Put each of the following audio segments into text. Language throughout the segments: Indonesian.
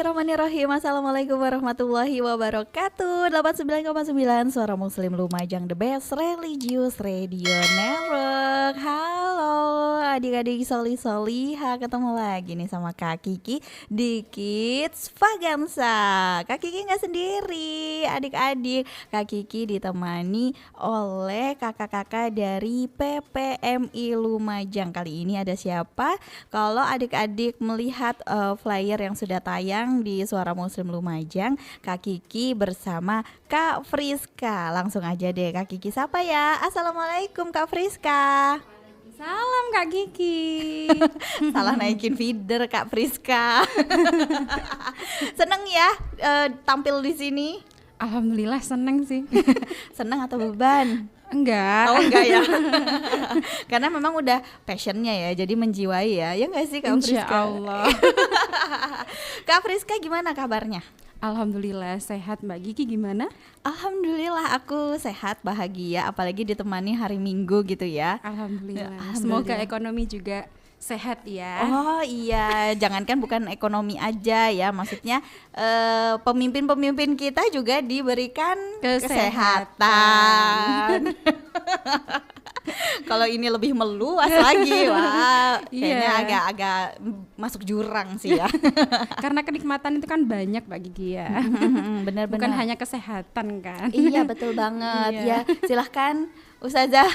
Bismillahirrahmanirrahim. Assalamualaikum warahmatullahi wabarakatuh. 89,9 Suara Muslim Lumajang, the best religious radio network. Halo adik-adik soli-soliha, ketemu lagi nih sama Kak Kiki di Kids Vaganza. Kak Kiki gak sendiri adik-adik, Kak Kiki ditemani oleh kakak-kakak dari PPMI Lumajang. Kali ini ada siapa? Kalau adik-adik melihat flyer yang sudah tayang di Suara Muslim Lumajang, Kak Kiki bersama Kak Friska. Langsung aja deh Kak Kiki sapa ya. Assalamualaikum Kak Friska. Salam Kak Kiki. Salah naikin feeder Kak Friska. Seneng ya tampil di sini? Alhamdulillah seneng sih. Seneng atau beban? Enggak. Oh enggak ya. Karena memang udah passionnya ya, jadi menjiwai ya. Ya enggak sih Kak Friska? Insya Allah. Kak Friska gimana kabarnya? Alhamdulillah sehat. Mbak Kiki gimana? Alhamdulillah aku sehat, bahagia, apalagi ditemani hari Minggu gitu ya. Alhamdulillah. Alhamdulillah. Semoga ekonomi juga sehat ya. Oh iya, jangankan bukan ekonomi aja ya, maksudnya pemimpin-pemimpin kita juga diberikan kesehatan. Kalau ini lebih meluas lagi, wah, kayaknya agak masuk jurang sih ya. Karena kenikmatan itu kan banyak Mbak Gigi ya. Benar-benar. Bukan hanya kesehatan kan. Iya betul banget. Iya. Ya silahkan Ustazah.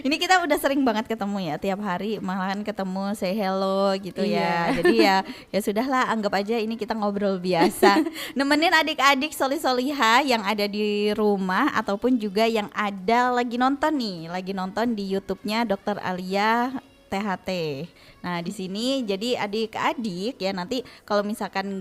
Ini kita udah sering banget ketemu ya, tiap hari malahan ketemu, say hello gitu ya. Jadi ya sudahlah, anggap aja ini kita ngobrol biasa. Nemenin adik-adik soli-soliha yang ada di rumah ataupun juga yang ada lagi nonton di YouTube-nya Dr. Alia THT. Nah, di sini jadi adik-adik ya, nanti kalau misalkan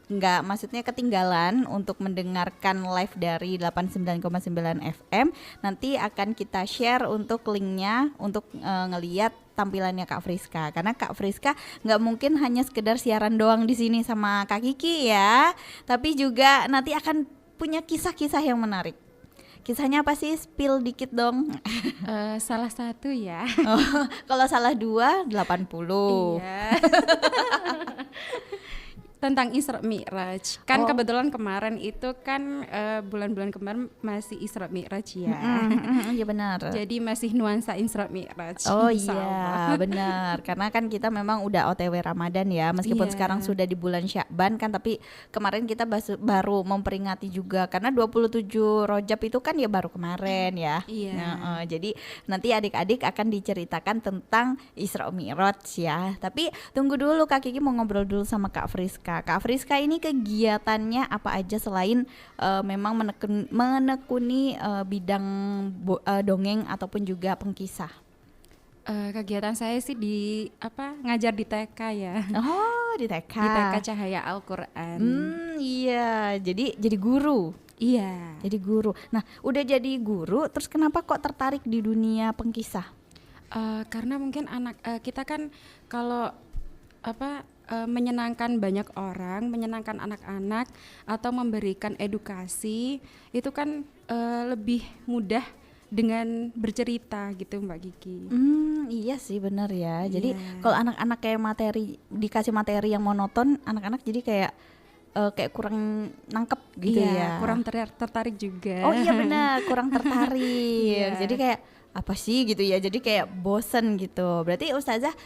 nggak maksudnya ketinggalan untuk mendengarkan live dari 89,9 FM, nanti akan kita share untuk linknya untuk ngeliat tampilannya Kak Friska, karena Kak Friska nggak mungkin hanya sekedar siaran doang di sini sama Kak Kiki ya, tapi juga nanti akan punya kisah-kisah yang menarik. Kisahnya apa sih? Spill dikit dong. Salah satu ya. Oh, kalau salah 2, 80. Iya. Tentang Isra Mi'raj. Kan kebetulan kemarin itu kan bulan-bulan kemarin masih Isra Mi'raj ya. Iya benar. Jadi masih nuansa Isra Mi'raj. Oh iya benar. Karena kan kita memang udah OTW Ramadan ya. Meskipun sekarang sudah di bulan Sya'ban kan, tapi kemarin kita baru memperingati juga karena 27 Rajab itu kan ya baru kemarin ya. Iya. Nah, jadi nanti adik-adik akan diceritakan tentang Isra Mi'raj ya. Tapi tunggu dulu, Kak Kiki mau ngobrol dulu sama Kak Friska. Kak Friska ini kegiatannya apa aja selain memang menekuni bidang dongeng ataupun juga pengkisah? Kegiatan saya sih ngajar di TK ya. Oh, di TK. Di TK Cahaya Al-Qur'an. Iya, jadi guru. Iya. Jadi guru. Nah, udah jadi guru, terus kenapa kok tertarik di dunia pengkisah? Karena mungkin kita kan kalau menyenangkan banyak orang, menyenangkan anak-anak atau memberikan edukasi itu kan lebih mudah dengan bercerita gitu Mbak Kiki. Iya sih benar ya. Jadi kalau anak-anak kayak dikasih materi yang monoton, anak-anak jadi kayak kurang nangkep gitu ya. Kurang tertarik juga. Oh iya benar, kurang tertarik. Jadi kayak apa sih gitu ya, jadi kayak bosen gitu. Berarti ustazah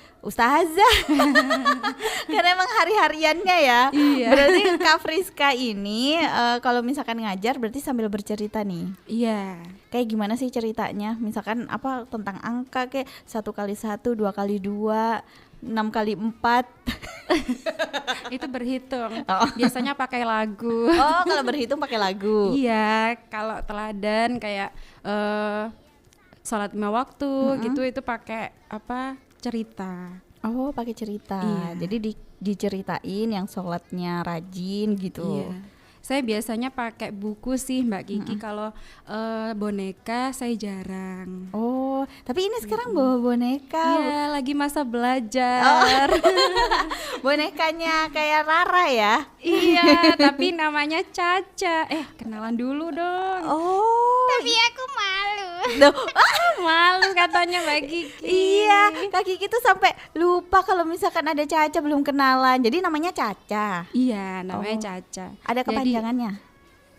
karena emang hari-hariannya ya. Berarti Kak Friska ini kalau misalkan ngajar berarti sambil bercerita nih. Iya. Kayak gimana sih ceritanya? Misalkan apa tentang angka kayak 1 kali 1, 2 kali 2, 6 kali 4. Itu berhitung. Biasanya pakai lagu. Oh, kalau berhitung pakai lagu. Iya, kalau teladan kayak sholat 5 waktu gitu itu pakai cerita. Oh, pakai cerita. Iya. Jadi diceritain yang sholatnya rajin gitu. Iya. Saya biasanya pakai buku sih Mbak Kiki. Kalau boneka saya jarang. Oh, tapi ini sekarang bawa boneka. Iya, lagi masa belajar. Bonekanya kayak Rara ya? Iya, tapi namanya Caca. Kenalan dulu dong. Oh. Tapi aku malu. Duh, Malu katanya Mbak Kiki. iya, Kak Kiki tuh sampai lupa kalau misalkan ada Caca belum kenalan. Jadi namanya Caca. Iya, namanya Oh. Caca. Ada Jadi, kepanjangannya?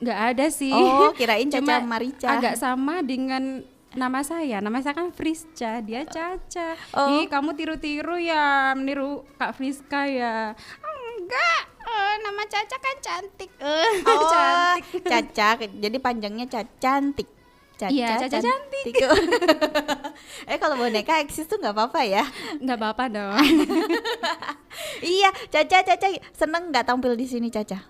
nggak ada sih. Oh, kirain Caca Cuma Marica. agak sama dengan nama saya kan Frisca, dia Caca. Oh. Ih, kamu tiru-tiru ya, meniru Kak Friska ya. Enggak, nama Caca kan cantik. Oh, Cantik. Caca. Jadi panjangnya Cantik. Iya, Caca cantik. Kalau boneka eksis tuh nggak apa-apa ya. Nggak apa-apa dong. Iya, Caca seneng nggak tampil di sini Caca?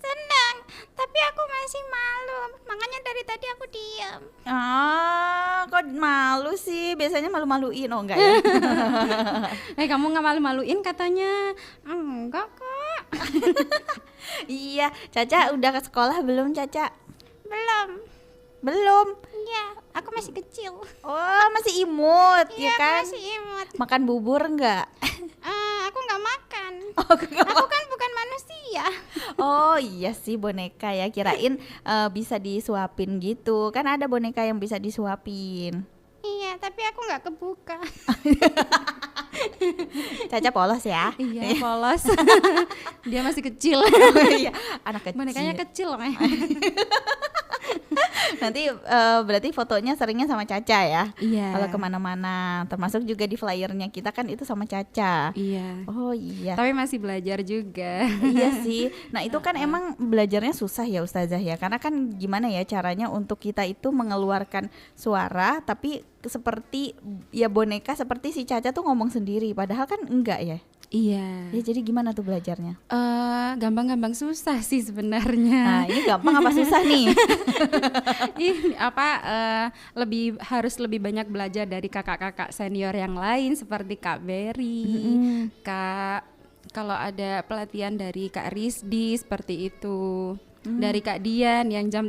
Senang, tapi aku masih malu. Makanya dari tadi aku diam. Kok malu sih? Biasanya malu-maluin, oh enggak ya? Kamu nggak malu-maluin katanya. Enggak kok. Iya, Caca udah ke sekolah belum Caca? Belum. Belum. Iya, aku masih kecil. Oh, masih imut ya Iya, aku kan? masih imut. Makan bubur enggak? Aku nggak makan. Oh, enggak. Aku kan bukan manusia. Oh iya sih boneka ya, kirain bisa disuapin gitu. Kan ada boneka yang bisa disuapin. Iya, tapi aku nggak kebuka. Caca polos ya. Iya, polos. Dia masih kecil. Iya, anak kecil. Bonekanya kecil loh. Nanti berarti fotonya seringnya sama Caca ya. Iya. Kalau kemana-mana, termasuk juga di flyernya kita kan itu sama Caca. Iya. Oh iya. Tapi masih belajar juga. Iya sih. Nah itu kan emang belajarnya susah ya Ustazah ya. Karena kan gimana ya caranya untuk kita itu mengeluarkan suara tapi seperti ya boneka seperti si Caca tuh ngomong sendiri. Padahal kan enggak ya. Iya. Ya jadi gimana tuh belajarnya? Gampang-gampang susah sih sebenarnya. Nah ini gampang apa susah nih? Harus lebih banyak belajar dari kakak-kakak senior yang lain seperti Kak Berry, kalau ada pelatihan dari Kak Rizdi seperti itu, dari Kak Dian yang jam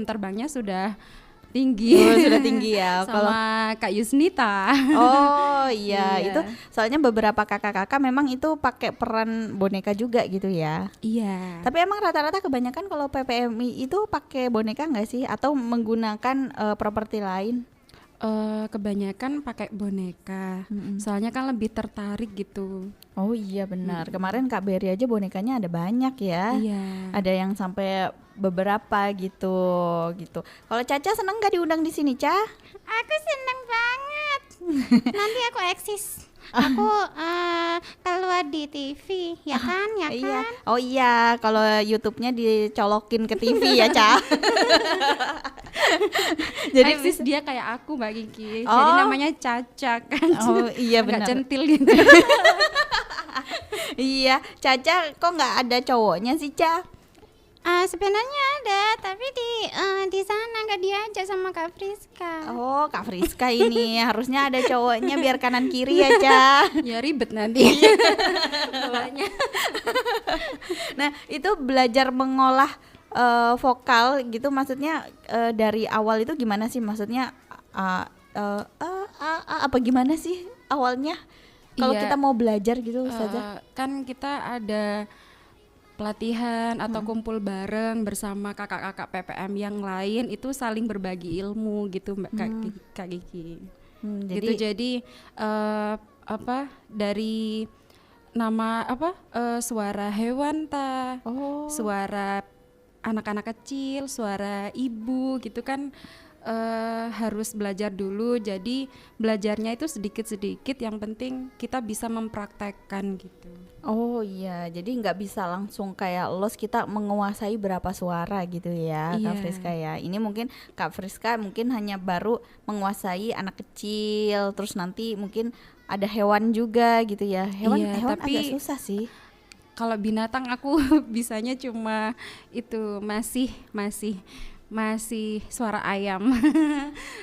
terbangnya sudah tinggi. Oh, sudah tinggi ya. Sama Kak Yusnita. Oh iya, Iya. itu soalnya beberapa kakak-kakak memang itu pakai peran boneka juga gitu ya. Iya. Tapi emang rata-rata kebanyakan kalau PPMI itu pakai boneka nggak sih atau menggunakan properti lain? Kebanyakan pakai boneka. Soalnya kan lebih tertarik gitu. Oh iya benar. Kemarin Kak Berry aja bonekanya ada banyak ya. Iya. Ada yang sampai beberapa gitu. Kalau Caca seneng nggak diundang di sini, Ca? Aku seneng banget. Nanti aku eksis. Aku keluar di TV, ya kan? Ya Iya. kan? Oh iya, kalau YouTube-nya dicolokin ke TV ya, Ca. Jadi dia kayak aku Mbak Kiki. Jadi Oh. namanya Caca kan. Oh iya Agak benar. centil gitu. Iya, Caca kok nggak ada cowoknya sih, Ca? Sebenarnya ada, tapi di sana nggak diajak sama Kak Friska. Oh, Kak Friska ini harusnya ada cowoknya biar kanan kiri ya, Ca. Ya ribet nanti. Bawanya. Nah, itu belajar mengolah vokal gitu maksudnya dari awal itu gimana sih? Maksudnya apa gimana sih awalnya? Kalau Iya. kita mau belajar gitu, Ustazah. Kan kita ada pelatihan atau kumpul bareng bersama kakak-kakak PPM yang lain, itu saling berbagi ilmu gitu Mbak Kak Kiki. Gitu, jadi dari nama suara hewan suara anak-anak kecil, suara ibu gitu kan, harus belajar dulu. Jadi belajarnya itu sedikit-sedikit, yang penting kita bisa mempraktekkan gitu. Oh iya, jadi nggak bisa langsung kayak los kita menguasai berapa suara gitu ya, Kak Iya. Friska ya. Ini mungkin Kak Friska mungkin hanya baru menguasai anak kecil, terus nanti mungkin ada hewan juga gitu ya. Hewan Iya, agak tapi susah sih. Kalau binatang aku bisanya cuma itu masih suara ayam.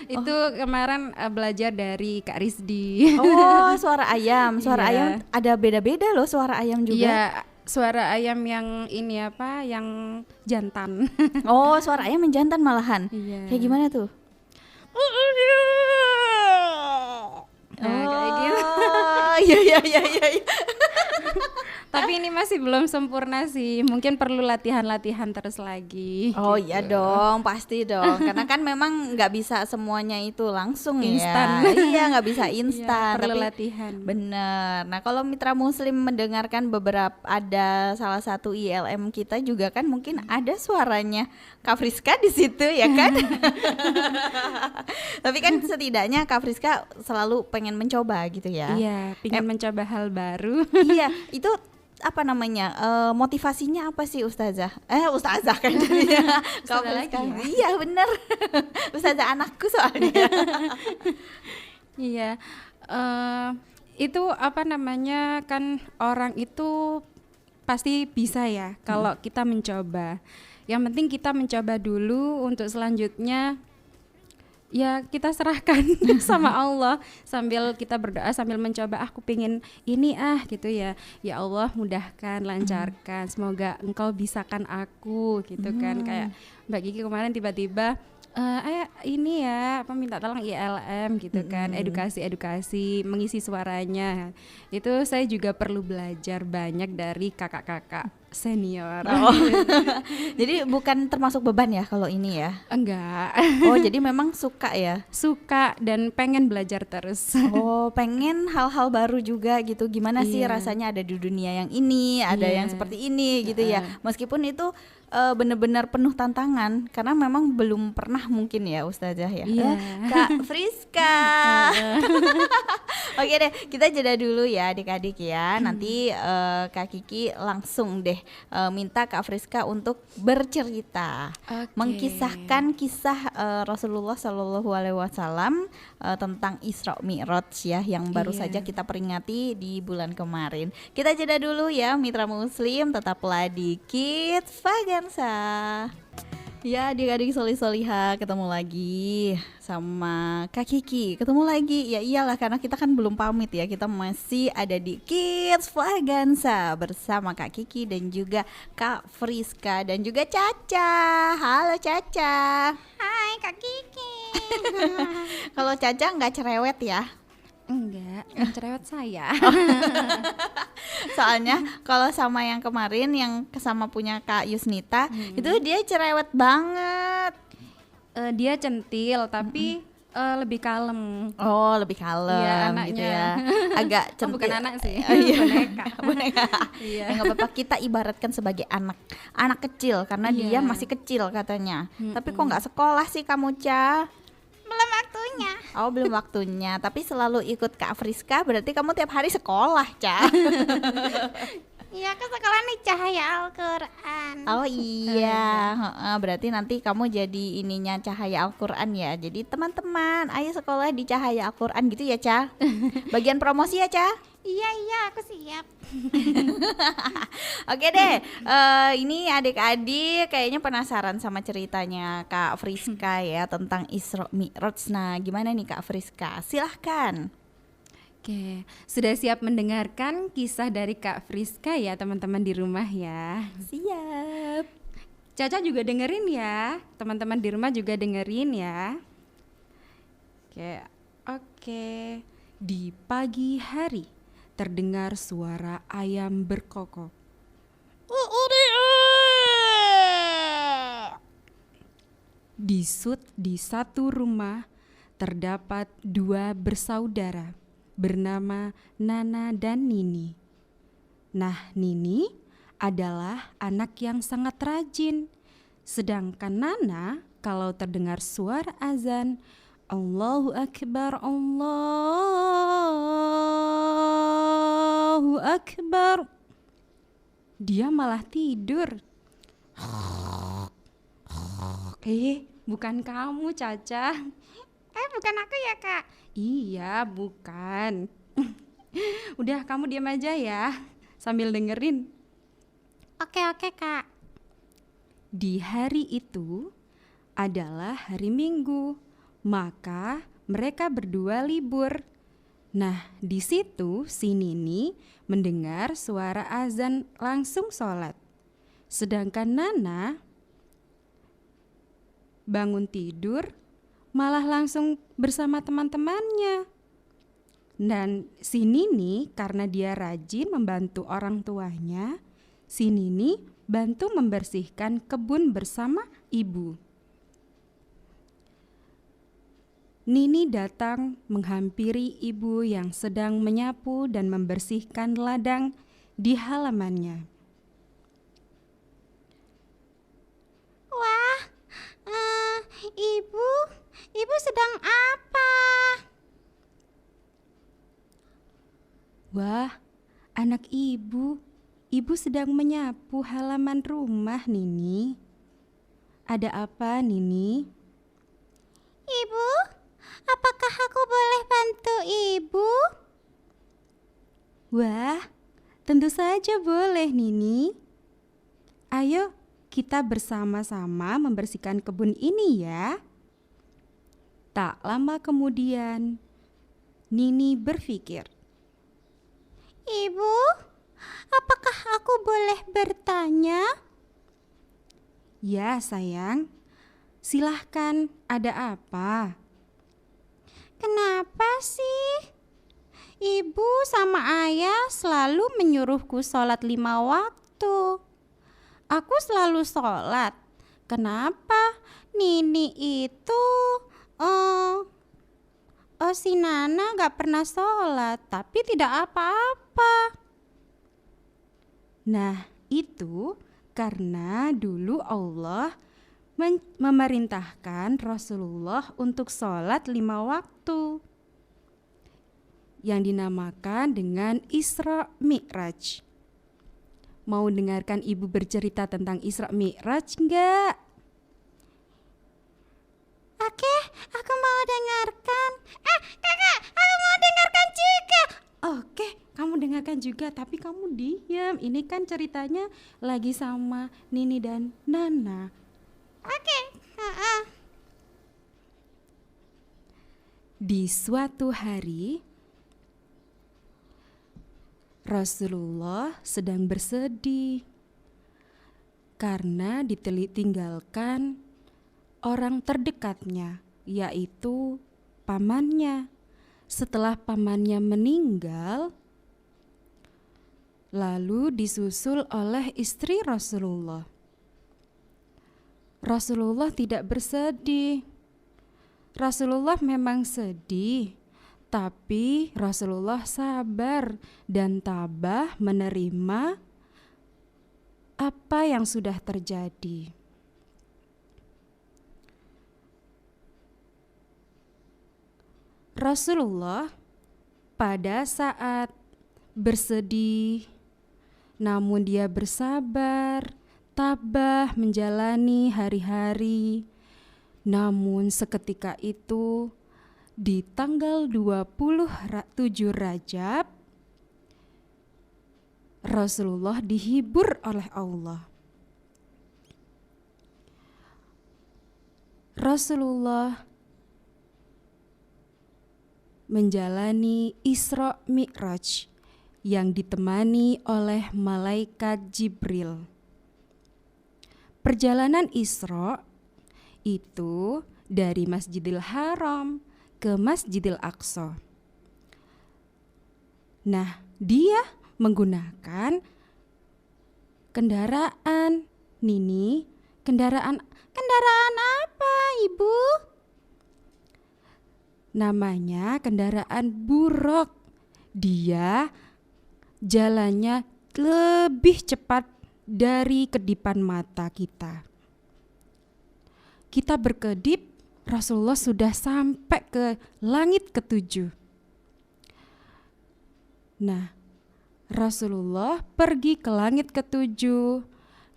Itu kemarin belajar dari Kak Rizdi. Oh, suara ayam. Suara Iya. ayam ada beda-beda loh suara ayam juga. Iya, suara ayam yang ini yang jantan. Oh, suara ayam menjantan malahan. Iya. Kayak gimana tuh? Nah, kayak gitu. Oh, iya. Tapi ini masih belum sempurna sih. Mungkin perlu latihan-latihan terus lagi. Oh gitu. iya dong, pasti dong. Karena kan memang nggak bisa semuanya itu langsung Instan. ya. Iya, nggak bisa Iya, instan. perlu Tapi latihan. bener. Nah kalau mitra muslim mendengarkan beberapa, ada salah satu ILM kita juga kan mungkin ada suaranya Kak Friska di situ ya kan. Tapi kan setidaknya Kak Friska selalu pengen mencoba gitu ya. Iya, pingin mencoba hal baru. Iya, itu apa namanya, motivasinya apa sih Ustazah? Ustazah kan jadinya. Kak Ustazah Friska. lagi ya? Iya bener. Ustazah anakku soalnya. Iya, itu apa namanya, kan orang itu pasti bisa ya kalau kita mencoba. Yang penting kita mencoba dulu, untuk selanjutnya ya kita serahkan sama Allah, sambil kita berdoa, sambil mencoba, aku pengen ini gitu ya. Ya Allah mudahkan, lancarkan, semoga engkau bisakan aku gitu kan. Kayak Mbak Kiki kemarin tiba-tiba ini ya, apa, minta tolong ILM gitu kan, edukasi mengisi suaranya. Itu saya juga perlu belajar banyak dari kakak-kakak senior. Jadi bukan termasuk beban ya kalau ini ya? Enggak. Oh jadi memang suka ya? Suka dan pengen belajar terus. Oh pengen hal-hal baru juga gitu. Gimana sih Iya. rasanya ada di dunia yang ini, ada Iya. yang seperti ini gitu ya. Meskipun itu benar-benar penuh tantangan, karena memang belum pernah mungkin ya Ustazah ya. Iya. Kak Friska. Oke deh, kita jeda dulu ya adik-adik ya. Nanti Kak Kiki langsung deh minta Kak Friska untuk bercerita, Oke. mengkisahkan kisah Rasulullah Shallallahu Alaihi Wasallam tentang Isra Mi'raj ya, yang baru Iya. saja kita peringati di bulan kemarin. Kita jeda dulu ya mitra muslim, tetaplah di Kids Vagansa. Ya adik-adik solih-soliha, ketemu lagi sama Kak Kiki. Ketemu lagi, ya iyalah karena kita kan belum pamit ya. Kita masih ada di Kids Vagansa bersama Kak Kiki dan juga Kak Friska dan juga Caca. Halo Caca. Hai Kak Kiki. Kalau Caca nggak cerewet ya. Enggak, yang cerewet saya. Soalnya kalau sama yang kemarin yang sama punya Kak Yusnita, itu dia cerewet banget. Dia centil tapi lebih kalem. Oh lebih kalem Iya, gitu anaknya. ya. Agak Oh, centil. bukan anak sih. Oh, iya. Boneka. Boneka. Iya. Ya nggak apa-apa, kita ibaratkan sebagai anak kecil karena dia Iya. masih kecil katanya. Tapi kok nggak sekolah sih kamu Ca? Belum waktunya. Oh belum waktunya. Tapi selalu ikut Kak Friska, berarti kamu tiap hari sekolah Ca. Iya, ke sekolah nih Cahaya Al-Quran. Oh iya, heeh, berarti nanti kamu jadi ininya Cahaya Al-Quran ya. Jadi teman-teman, ayo sekolah di Cahaya Al-Quran gitu ya Ca. Bagian promosi ya Ca. Iya, aku siap. Oke deh, ini adik-adik kayaknya penasaran sama ceritanya Kak Friska ya tentang Isra Mi'raj. Nah gimana nih Kak Friska, silahkan. Oke, sudah siap mendengarkan kisah dari Kak Friska ya teman-teman di rumah ya. Siap. Caca juga dengerin ya, teman-teman di rumah juga dengerin ya. Oke. Di pagi hari terdengar suara ayam berkokok. Di satu rumah terdapat dua bersaudara bernama Nana dan Nini. Nah, Nini adalah anak yang sangat rajin. Sedangkan Nana kalau terdengar suara azan, Allahu Akbar, Allahu Akbar, dia malah tidur. Bukan kamu, Caca. Bukan aku ya Kak. Iya, bukan. Udah, kamu diam aja ya, sambil dengerin. Oke Kak. Di hari itu adalah hari Minggu, maka mereka berdua libur. Nah, di situ si Nini mendengar suara azan langsung sholat. Sedangkan Nana bangun tidur malah langsung bersama teman-temannya. Dan si Nini karena dia rajin membantu orang tuanya, si Nini bantu membersihkan kebun bersama ibu. Nini datang menghampiri ibu yang sedang menyapu dan membersihkan ladang di halamannya. Wah, ibu sedang apa? Wah, anak ibu sedang menyapu halaman rumah, Nini. Ada apa, Nini? Ibu, apakah aku boleh bantu ibu? Wah, tentu saja boleh, Nini. Ayo, kita bersama-sama membersihkan kebun ini ya. Tak lama kemudian, Nini berpikir, Ibu, apakah aku boleh bertanya? "Ya, sayang. Silahkan, ada apa?" Kenapa sih ibu sama ayah selalu menyuruhku sholat 5 waktu? Aku selalu sholat. Kenapa Nini itu si Nana gak pernah sholat tapi tidak apa-apa? Nah, itu karena dulu Allah memerintahkan Rasulullah untuk sholat 5 waktu yang dinamakan dengan Isra Mi'raj. Mau dengarkan ibu bercerita tentang Isra Mi'raj enggak? Oke, aku mau dengarkan. Kakak, aku mau dengarkan juga. Oke, kamu dengarkan juga, tapi kamu diam. Ini kan ceritanya lagi sama Nini dan Nana. Oke. Di suatu hari, Rasulullah sedang bersedih karena ditinggalkan orang terdekatnya, yaitu pamannya. Setelah pamannya meninggal, lalu disusul oleh istri Rasulullah. Rasulullah tidak bersedih. Rasulullah memang sedih, tapi Rasulullah sabar dan tabah menerima apa yang sudah terjadi. Rasulullah pada saat bersedih, namun dia bersabar, tabah menjalani hari-hari. Namun seketika itu, di tanggal 27 Rajab, Rasulullah dihibur oleh Allah. Rasulullah menjalani Isra Mi'raj yang ditemani oleh malaikat Jibril. Perjalanan Isra itu dari Masjidil Haram ke Masjidil Aqsa. Nah, dia menggunakan kendaraan. Nini, kendaraan apa, Ibu? namanya kendaraan buruk. Dia jalannya lebih cepat dari kedipan mata kita. Kita berkedip, Rasulullah sudah sampai ke langit ketujuh. Nah, Rasulullah pergi ke langit ketujuh.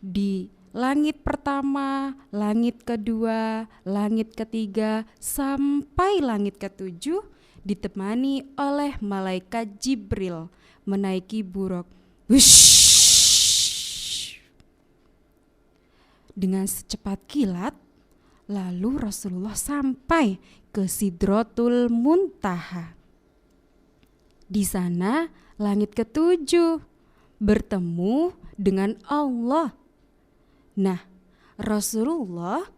Di langit pertama, langit kedua, langit ketiga, sampai langit ketujuh ditemani oleh malaikat Jibril menaiki buruk. Wush! Dengan secepat kilat, lalu Rasulullah sampai ke Sidratul Muntaha. Di sana langit ketujuh bertemu dengan Allah. Nah, Rasulullah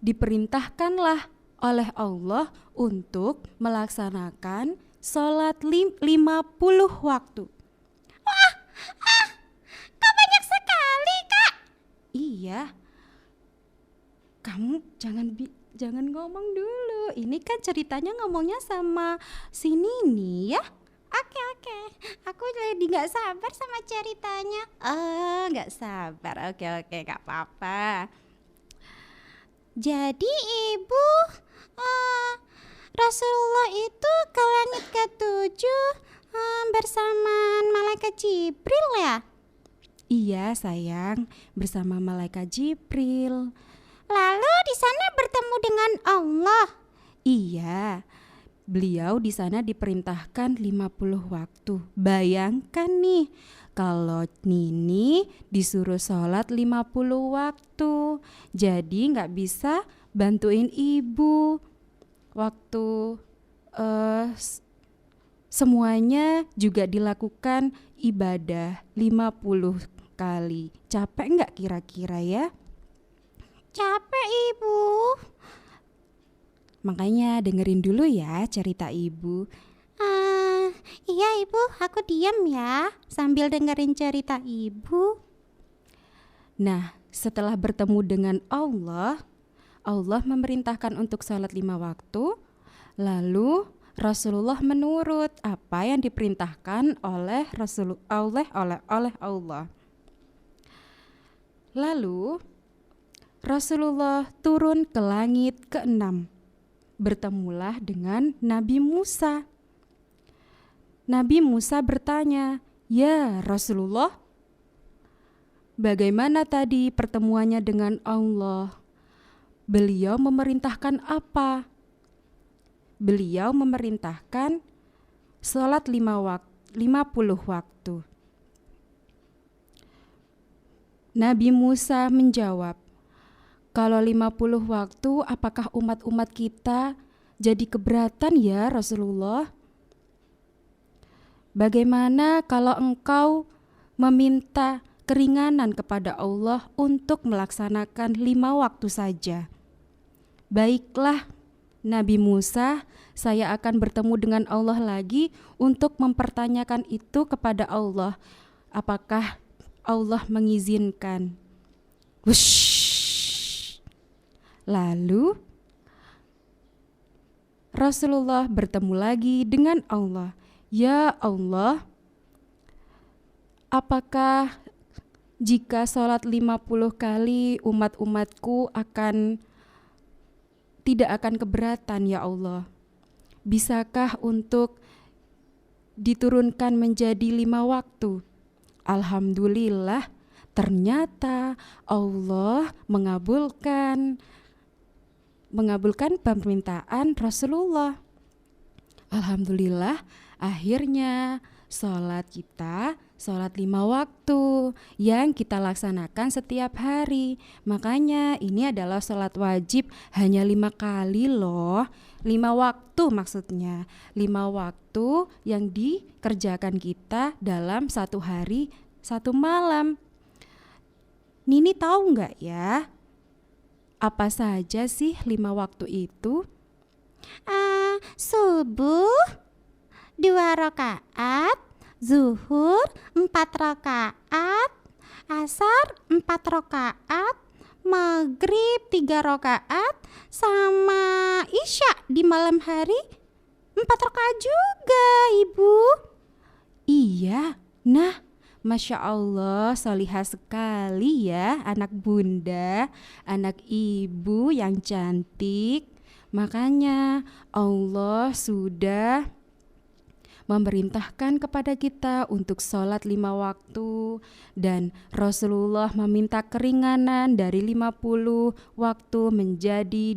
diperintahkanlah oleh Allah untuk melaksanakan sholat 50 waktu. Kok banyak sekali, Kak? Iya, kamu jangan ngomong dulu. Ini kan ceritanya ngomongnya sama si Nini ya. Oke. Aku jadi nggak sabar sama ceritanya. Oh, nggak sabar. Oke, nggak apa-apa. Jadi Ibu, Rasulullah itu ke langit ke-7 bersama malaikat Jibril ya? Iya sayang, bersama malaikat Jibril. Lalu di sana bertemu dengan Allah. Iya, beliau di sana diperintahkan 50 waktu. Bayangkan nih, kalau Nini disuruh sholat 50 waktu, jadi nggak bisa bantuin ibu. Waktu semuanya juga dilakukan ibadah 50 kali. Capek nggak kira-kira ya? Capek Ibu. Makanya dengerin dulu ya cerita ibu. Iya Ibu, aku diam ya sambil dengerin cerita Ibu. Nah, setelah bertemu dengan Allah memerintahkan untuk sholat 5 waktu. Lalu Rasulullah menurut apa yang diperintahkan oleh Allah. Lalu Rasulullah turun ke langit ke-6. Bertemulah dengan Nabi Musa. Nabi Musa bertanya, "Ya Rasulullah, bagaimana tadi pertemuannya dengan Allah? Beliau memerintahkan apa?" Beliau memerintahkan sholat 50 waktu. Nabi Musa menjawab, "Kalau 50 waktu, apakah umat-umat kita jadi keberatan ya Rasulullah? Bagaimana kalau engkau meminta keringanan kepada Allah untuk melaksanakan 5 waktu saja?" "Baiklah Nabi Musa, saya akan bertemu dengan Allah lagi untuk mempertanyakan itu kepada Allah. Apakah Allah mengizinkan?" Wush. Lalu Rasulullah bertemu lagi dengan Allah. "Ya Allah, apakah jika sholat 50 kali umat-umatku tidak akan keberatan ya Allah? Bisakah untuk diturunkan menjadi 5 waktu?" Alhamdulillah, ternyata Allah mengabulkan permintaan Rasulullah. Alhamdulillah, akhirnya sholat 5 waktu yang kita laksanakan setiap hari. Makanya ini adalah sholat wajib hanya 5 kali loh. 5 waktu maksudnya. 5 waktu yang dikerjakan kita dalam 1 hari 1 malam. Nini tahu nggak ya? Apa saja sih 5 waktu itu? Subuh 2 rakaat, zuhur 4 rakaat, asar 4 rakaat, maghrib 3 rakaat, sama isya di malam hari 4 rakaat juga Ibu. Iya, nah Masya Allah, solihah sekali ya anak bunda, anak ibu yang cantik. Makanya Allah sudah memerintahkan kepada kita untuk sholat 5 waktu, dan Rasulullah meminta keringanan dari 50 waktu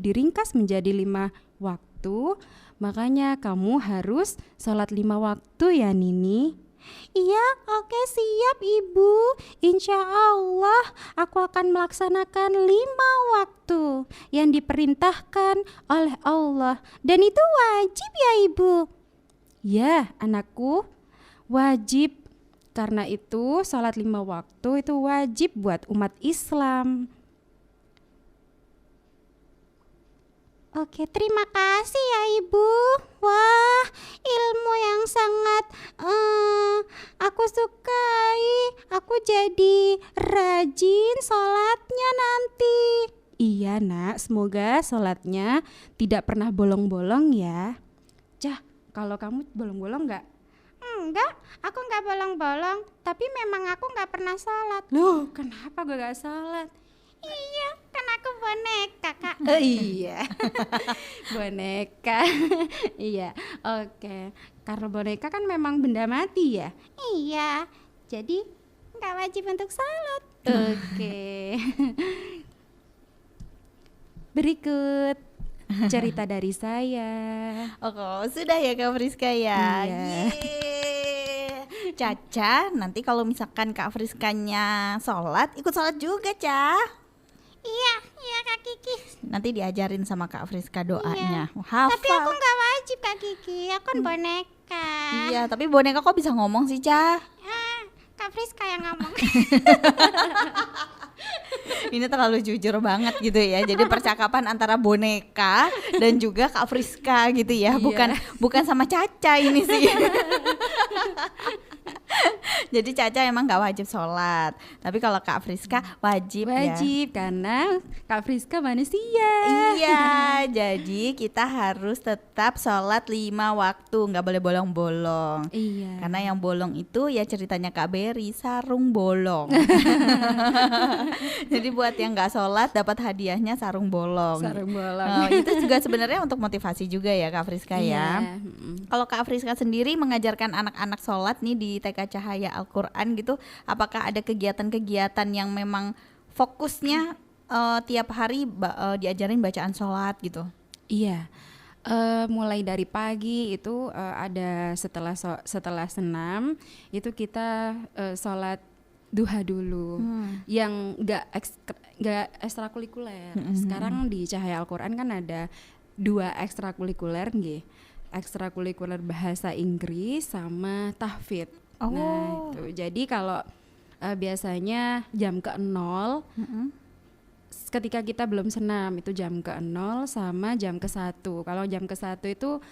diringkas menjadi 5 waktu. Makanya kamu harus sholat 5 waktu ya Nini. Iya, oke, siap Ibu. Insya Allah aku akan melaksanakan 5 waktu yang diperintahkan oleh Allah. Dan itu wajib ya Ibu? Ya anakku, wajib. Karena itu sholat 5 waktu itu wajib buat umat Islam. Oke, terima kasih ya Ibu. Wah, ilmu yang sangat aku sukai. Aku jadi rajin sholatnya nanti. Iya nak, semoga sholatnya tidak pernah bolong-bolong ya. Cah, kalau kamu bolong-bolong nggak? Enggak, aku nggak bolong-bolong. Tapi memang aku nggak pernah sholat. Loh, kenapa gue nggak sholat? Iya, kan aku boneka kak. Iya. Boneka. Iya, oke. Karena boneka kan memang benda mati ya. Iya, jadi nggak wajib untuk sholat. Oke. Berikut cerita dari saya. Oh, sudah ya Kak Friska ya. Iya. Yeay. Caca, nanti kalau misalkan Kak Friskanya sholat, ikut sholat juga, Ca. Iya Kak Kiki. Nanti diajarin sama Kak Friska doanya. Iya. Hafal. Tapi aku nggak wajib Kak Kiki, aku kan boneka. Iya, tapi boneka kok bisa ngomong sih, Ca? Kak Friska yang ngomong. Ini terlalu jujur banget gitu ya. Jadi percakapan antara boneka dan juga Kak Friska gitu ya. Bukan sama Caca ini sih. Jadi Caca emang gak wajib sholat. Tapi kalau Kak Friska wajib ya. Wajib karena Kak Friska manusia. Iya, jadi kita harus tetap sholat 5 waktu, nggak boleh bolong-bolong. Iya. Karena yang bolong itu ya ceritanya Kak Berry, sarung bolong. Jadi buat yang nggak sholat dapat hadiahnya sarung bolong. Sarung bolong. Itu juga sebenarnya untuk motivasi juga ya Kak Friska ya. Iya. Kalau Kak Friska sendiri mengajarkan anak-anak sholat nih di TK Cahaya Al-Quran gitu, apakah ada kegiatan-kegiatan yang memang fokusnya tiap hari diajarin bacaan sholat gitu? Iya, mulai dari pagi itu ada setelah senam itu kita sholat duha dulu, yang nggak ekstrakurikuler. Sekarang di Cahaya Al-Quran kan ada 2 ekstrakurikuler, ekstrakurikuler bahasa Inggris sama tahfidz. Nah itu, jadi kalau biasanya jam ke-0 ketika kita belum senam itu jam ke-0 sama jam ke-1. Kalau jam ke-1 itu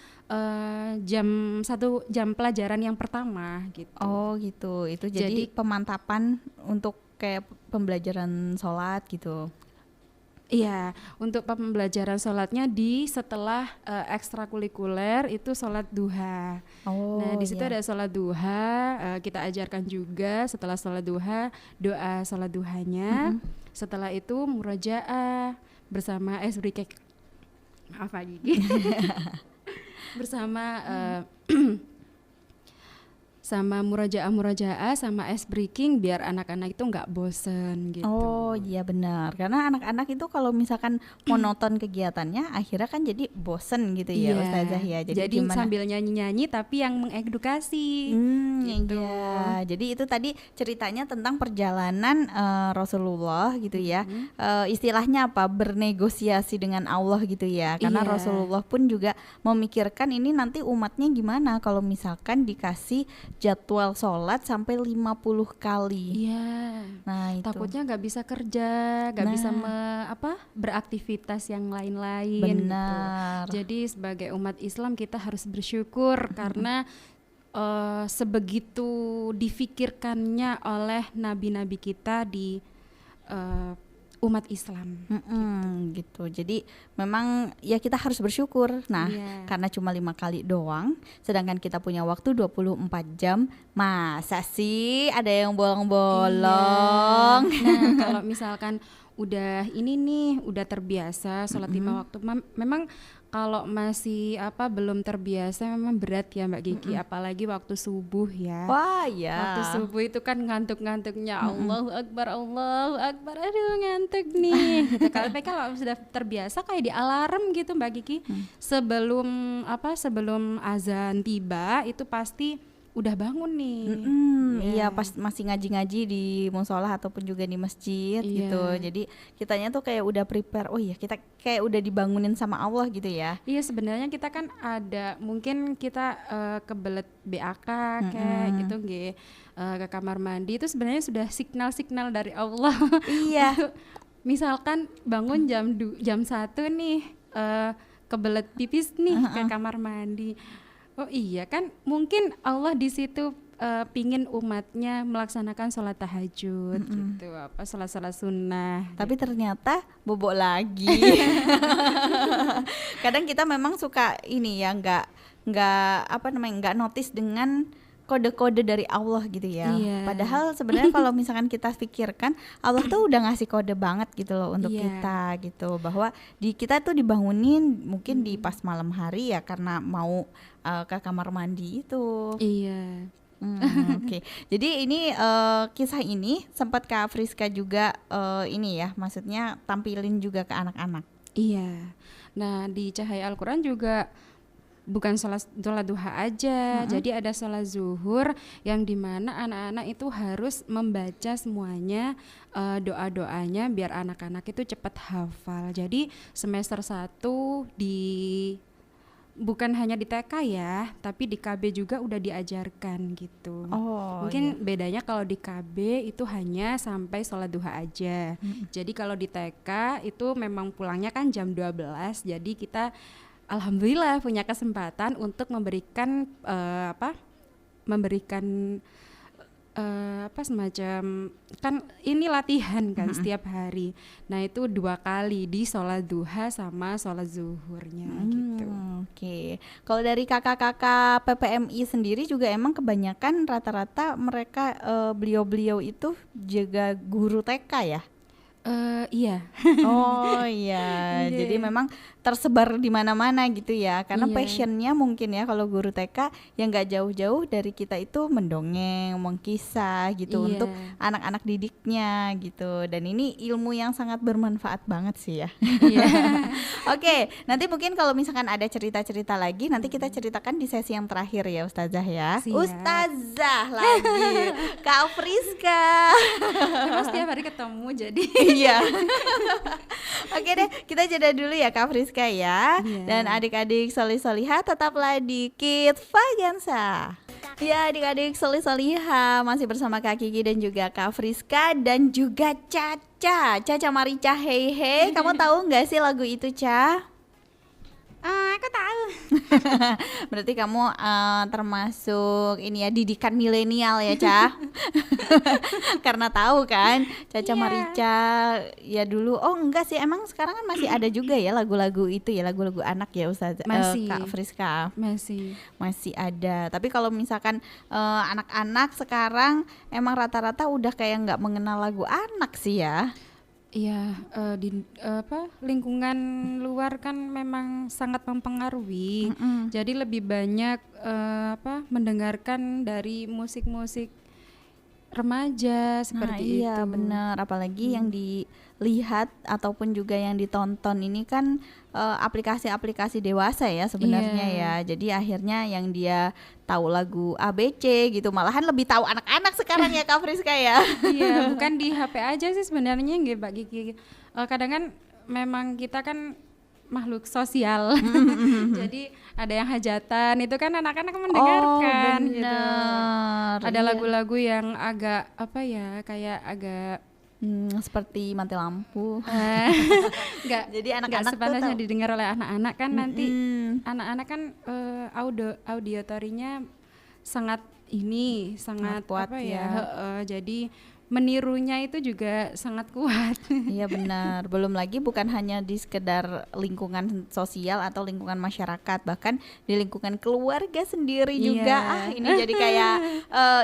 jam pelajaran yang pertama gitu. Oh gitu, itu jadi pemantapan untuk kayak pembelajaran sholat gitu. Iya, untuk pembelajaran sholatnya setelah ekstrakurikuler itu sholat duha. Nah di situ ada sholat duha, kita ajarkan juga setelah sholat duha doa sholat duhanya. Setelah itu murajaah bersama maaf Gigi. Bersama sama murajaah sama ice breaking biar anak-anak itu nggak bosen gitu. Oh iya benar, karena anak-anak itu kalau misalkan monoton kegiatannya akhirnya kan jadi bosen gitu ya Ustazah ya. Jadi sambil nyanyi-nyanyi tapi yang mengedukasi. Gitu. Iya, jadi itu tadi ceritanya tentang perjalanan Rasulullah gitu ya. Istilahnya apa? Bernegosiasi dengan Allah gitu ya. Karena Rasulullah pun juga memikirkan ini nanti umatnya gimana kalau misalkan dikasih jadwal sholat sampai 50 kali. Iya. Nah itu. Takutnya nggak bisa kerja, nggak bisa beraktivitas yang lain-lain. Benar. Gitu. Jadi sebagai umat Islam kita harus bersyukur karena sebegitu difikirkannya oleh nabi-nabi kita di umat Islam gitu. Jadi memang ya kita harus bersyukur. Nah, karena cuma 5 kali doang, sedangkan kita punya waktu 24 jam, masa sih ada yang bolong-bolong? Nah, kalau misalkan udah terbiasa sholat 5 waktu, memang kalau masih belum terbiasa memang berat ya Mbak Gigi, apalagi waktu subuh ya. Wah ya. Waktu subuh itu kan ngantuk-ngantuknya Allahu Akbar, aduh ngantuk nih. Gitu. Kalau sudah terbiasa kayak di alarm gitu Mbak Gigi, sebelum azan tiba itu pasti udah bangun nih. Iya, pas masih ngaji-ngaji di musola ataupun juga di masjid gitu. Jadi kitanya tuh kayak udah prepare. Oh iya, kita kayak udah dibangunin sama Allah gitu ya. Iya, sebenarnya kita kan mungkin kita kebelet BAK kayak gitu ke kamar mandi itu sebenarnya sudah signal-signal dari Allah. Iya. Misalkan bangun jam 1 nih, kebelet pipis nih ke kamar mandi. Oh iya kan, mungkin Allah di situ pingin umatnya melaksanakan sholat tahajud gitu, apa sholat sunnah. Tapi ternyata bobok lagi. Kadang kita memang suka ini ya, nggak notice dengan kode-kode dari Allah gitu ya. Iya. Padahal sebenarnya kalau misalkan kita pikirkan, Allah tuh udah ngasih kode banget gitu loh untuk Iya. kita gitu, bahwa kita tuh dibangunin mungkin di pas malam hari ya karena mau ke kamar mandi itu. Iya. Oke. Jadi ini kisah ini sempat Kak Friska juga ini ya, maksudnya tampilin juga ke anak-anak. Iya. Nah, di Cahaya Al-Qur'an juga bukan sholat duha aja, jadi ada sholat zuhur yang dimana anak-anak itu harus membaca semuanya doa-doanya biar anak-anak itu cepat hafal. Jadi semester 1 bukan hanya di TK ya, tapi di KB juga udah diajarkan gitu. Oh, Mungkin bedanya kalau di KB itu hanya sampai sholat duha aja. Jadi kalau di TK itu memang pulangnya kan jam 12, jadi kita alhamdulillah punya kesempatan untuk memberikan semacam kan ini latihan kan setiap hari. Nah itu 2 kali di sholat duha sama sholat zuhurnya gitu. Oke. Kalau dari kakak-kakak PPMI sendiri juga emang kebanyakan rata-rata mereka beliau-beliau itu juga guru TK ya? Iya. Oh iya, jadi memang tersebar di mana-mana gitu ya, karena Iya. passionnya mungkin ya kalau guru TK yang nggak jauh-jauh dari kita itu mendongeng, mengkisah gitu Iya. untuk anak-anak didiknya gitu, dan ini ilmu yang sangat bermanfaat banget sih ya. Iya. Oke, nanti mungkin kalau misalkan ada cerita-cerita lagi nanti kita ceritakan di sesi yang terakhir ya Ustazah ya. Siap. Ustazah lagi, Kak Friska. Emang setiap hari ketemu jadi. Iya. Oke deh, kita jeda dulu ya Kak Friska ya. Iya. Dan adik-adik solih-solihah tetaplah di Kids Vagansa. Ya adik-adik solih-solihah masih bersama Kak Kiki dan juga Kak Friska dan juga Caca Marica Hey Hey. Kamu tahu nggak sih lagu itu, Ca? Aku tahu. Berarti kamu termasuk ini ya didikan milenial ya, Ca? Karena tahu kan Caca Marica ya dulu. Oh enggak sih, emang sekarang kan masih ada juga ya lagu-lagu itu ya, lagu-lagu anak ya Ustazah Masih. Kak Friska. Masih. Ada. Tapi kalau misalkan anak-anak sekarang emang rata-rata udah kayak nggak mengenal lagu anak sih ya. Iya, lingkungan luar kan memang sangat mempengaruhi. Jadi lebih banyak mendengarkan dari musik-musik remaja seperti itu. Iya benar, apalagi yang dilihat ataupun juga yang ditonton ini kan aplikasi-aplikasi dewasa ya sebenarnya ya. Jadi akhirnya yang dia tahu lagu ABC gitu, malahan lebih tahu anak-anak sekarang ya Kak Friska ya. Iya, bukan di HP aja sih sebenarnya nggih Mbak Kiki. Kadang kan memang kita kan makhluk sosial. Jadi ada yang hajatan itu kan anak-anak mendengarkan gitu. Ada lagu-lagu yang agak kayak agak seperti mati lampu. Enggak. Jadi Enggak anak-anak sepantasnya tuh didengar oleh anak-anak kan nanti anak-anak kan auditorinya sangat kuat ya. Jadi menirunya itu juga sangat kuat. Iya benar. Belum lagi bukan hanya di sekedar lingkungan sosial atau lingkungan masyarakat, bahkan di lingkungan keluarga sendiri juga. Ini jadi kayak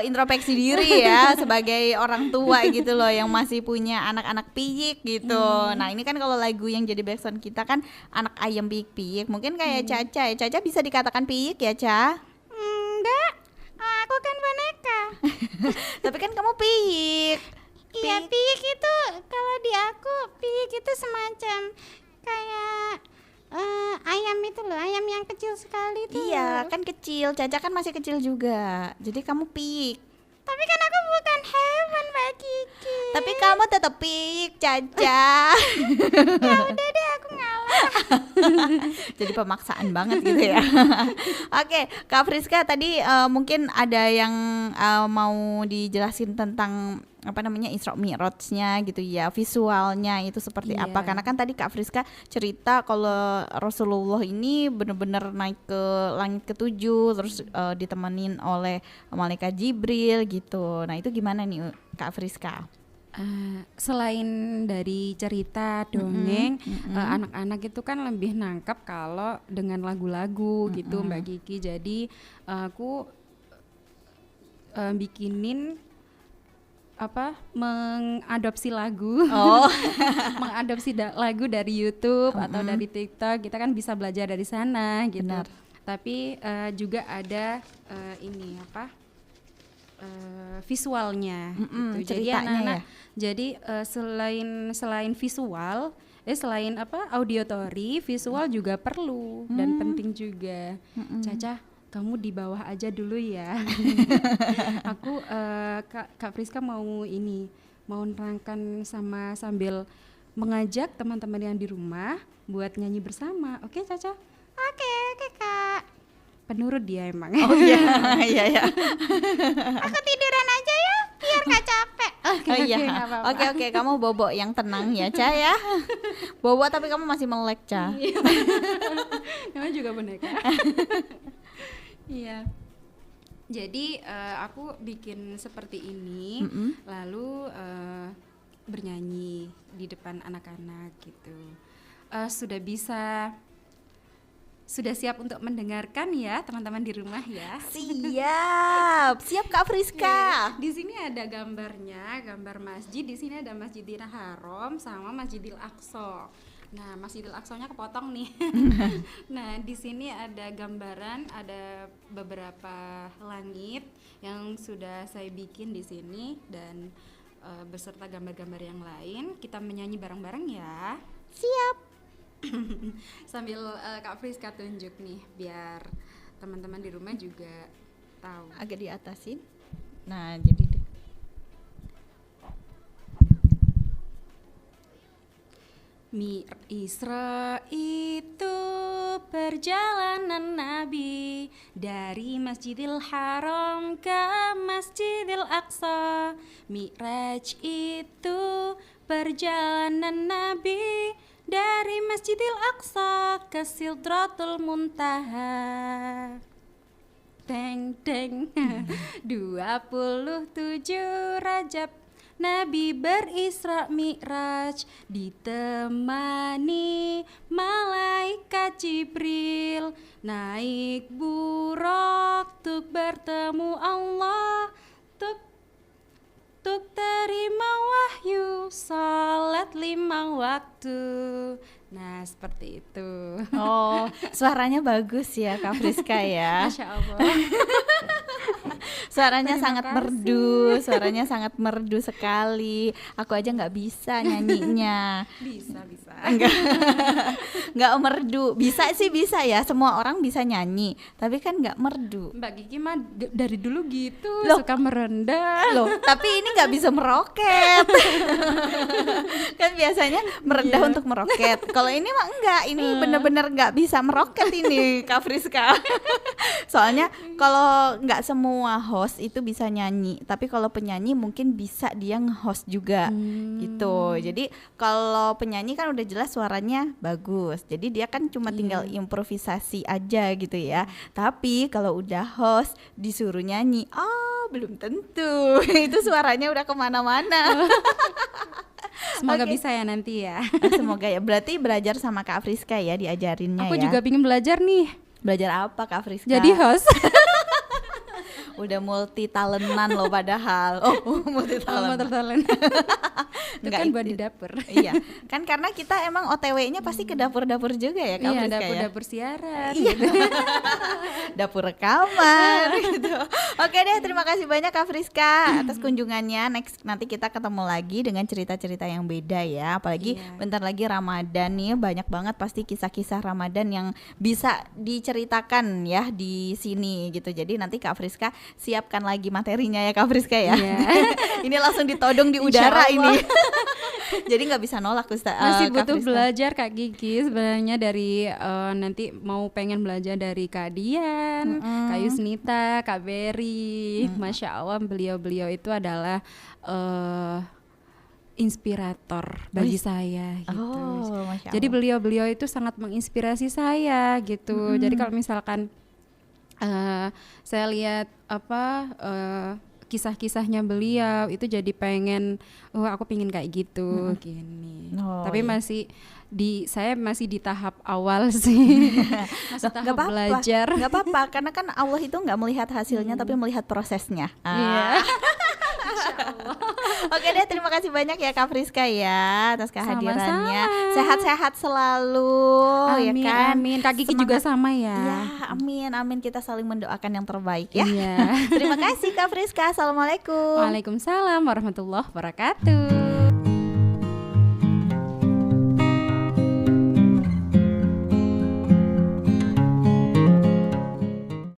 introspeksi diri ya sebagai orang tua gitu loh yang masih punya anak-anak piyik gitu. Nah ini kan kalau lagu yang jadi backsound kita kan anak ayam piyik-piyik. Mungkin kayak Caca ya. Caca bisa dikatakan piyik ya, Ca? Enggak, aku kan boneka. Tapi kan kamu piyik. Iya, piyik itu kalau di aku piyik itu semacam kayak ayam itu loh, ayam yang kecil sekali itu. Iya, kan kecil. Caca kan masih kecil juga. Jadi kamu piyik. Tapi kan aku bukan hewan, Mbak Kiki. Tapi kamu tetap piyik, Caca. Ya udah deh, aku ngalah. Jadi pemaksaan banget gitu ya. Oke, Kak Friska tadi mungkin ada yang mau dijelasin tentang apa namanya Isra Mi'rajnya gitu ya, visualnya itu seperti apa? Karena kan tadi Kak Friska cerita kalau Rasulullah ini benar-benar naik ke langit ketujuh, terus ditemenin oleh malaikat Jibril gitu. Nah itu gimana nih Kak Friska? Selain dari cerita dongeng, anak-anak itu kan lebih nangkep kalau dengan lagu-lagu gitu Mbak Kiki. Jadi aku bikinin mengadopsi lagu, mengadopsi lagu dari YouTube atau dari TikTok. Kita kan bisa belajar dari sana gitu. Benar. Tapi juga ada visualnya gitu. Jadi anak-anak jadi selain visual selain auditory, visual juga perlu dan penting juga. Caca, kamu di bawah aja dulu ya. Aku Kak Friska mau nerangkan sambil mengajak teman-teman yang di rumah buat nyanyi bersama. Oke, Caca? Oke, Kak. Penurut dia emang. Oh iya, iya. Aku tiduran aja ya, biar gak capek. Oke, kamu bobo yang tenang ya, Ca ya. Bobo tapi kamu masih melek, Ca. Kamu juga boneka. Iya. Jadi aku bikin seperti ini, lalu bernyanyi di depan anak-anak gitu. Sudah siap untuk mendengarkan ya teman-teman di rumah ya? Siap Kak Friska. Di sini ada gambarnya, gambar masjid. Di sini ada Masjidil Haram sama Masjidil Aqsa. Nah, Masjidil Aqsanya kepotong nih. Nah, di sini ada gambaran, ada beberapa langit yang sudah saya bikin di sini dan beserta gambar-gambar yang lain. Kita menyanyi bareng-bareng ya. Siap. Sambil Kak Friska tunjuk nih biar teman-teman di rumah juga tahu. Agak diatasin. Nah, jadi Isra itu perjalanan Nabi dari Masjidil Haram ke Masjidil Aqsa. Mi'raj itu perjalanan Nabi dari Masjidil Aqsa ke Sidratul Muntaha. Teng teng. 27 Rajab Nabi berisra Mi'raj, ditemani malaikat Jibril, naik buraq tuk bertemu Allah, tuk terima wahyu, salat 5 waktu. Nah, seperti itu. Oh, suaranya bagus ya Kak Friska ya. Masya Allah. Suaranya sangat merdu sekali. Aku aja nggak bisa nyanyinya. Bisa. Nggak merdu. Bisa ya. Semua orang bisa nyanyi. Tapi kan nggak merdu. Mbak Kiki mah dari dulu gitu. Loh, suka merendah. Loh, tapi ini nggak bisa meroket. Kan biasanya merendah untuk meroket. Kalau ini mah enggak. Ini bener-bener nggak bisa meroket ini Kak Friska. Soalnya kalau nggak semua host itu bisa nyanyi, tapi kalau penyanyi mungkin bisa dia nge-host juga gitu. Jadi kalau penyanyi kan udah jelas suaranya bagus, jadi dia kan cuma tinggal improvisasi aja gitu ya. Tapi kalau udah host disuruh nyanyi, belum tentu. Itu suaranya udah kemana-mana. Semoga bisa ya nanti ya. Semoga ya. Berarti belajar sama Kak Friska ya, diajarinnya. Aku ya. juga pengen belajar nih. Belajar apa Kak Friska? Jadi host. Udah multi talentan loh padahal. Multi talent. Itu kan buat di dapur. Iya. Kan karena kita emang OTW-nya pasti ke dapur-dapur juga ya Kak Friska. Iya, dapur siaran. Iya. Gitu. Dapur rekaman gitu. Oke deh, terima kasih banyak Kak Friska atas kunjungannya. Nanti kita ketemu lagi dengan cerita-cerita yang beda ya. Apalagi bentar lagi Ramadan nih, banyak banget pasti kisah-kisah Ramadan yang bisa diceritakan ya di sini gitu. Jadi nanti Kak Friska siapkan lagi materinya ya Kak Friska ya. Iya. Ini langsung ditodong di udara ini. Jadi nggak bisa nolak Ustaz. Masih Kak butuh Friska. belajar Kak Gigi sebenarnya dari nanti mau pengen belajar dari Kak Dian, Kak Yusnita, Kak Berry. Masya Allah beliau-beliau itu adalah inspirator bagi saya gitu. Oh, Masya Jadi Allah. beliau-beliau itu sangat menginspirasi saya gitu. Jadi kalau misalkan saya lihat kisah-kisahnya beliau itu jadi pengen, aku pengen kayak gitu gini. Oh, Tapi iya. saya masih di tahap awal sih. Masih Nggak tahap apa-apa, belajar. nggak apa-apa, karena kan Allah itu nggak melihat hasilnya tapi melihat prosesnya. Iya. Oke deh, terima kasih banyak ya Kak Friska ya atas kehadirannya. Sama-sama. Sehat-sehat selalu, ya Amin, kan. amin. Kak Gigi Semangat. juga sama ya. Ya, amin, amin. Kita saling mendoakan yang terbaik ya. Iya. Terima kasih Kak Friska. Assalamualaikum. Waalaikumsalam warahmatullahi wabarakatuh.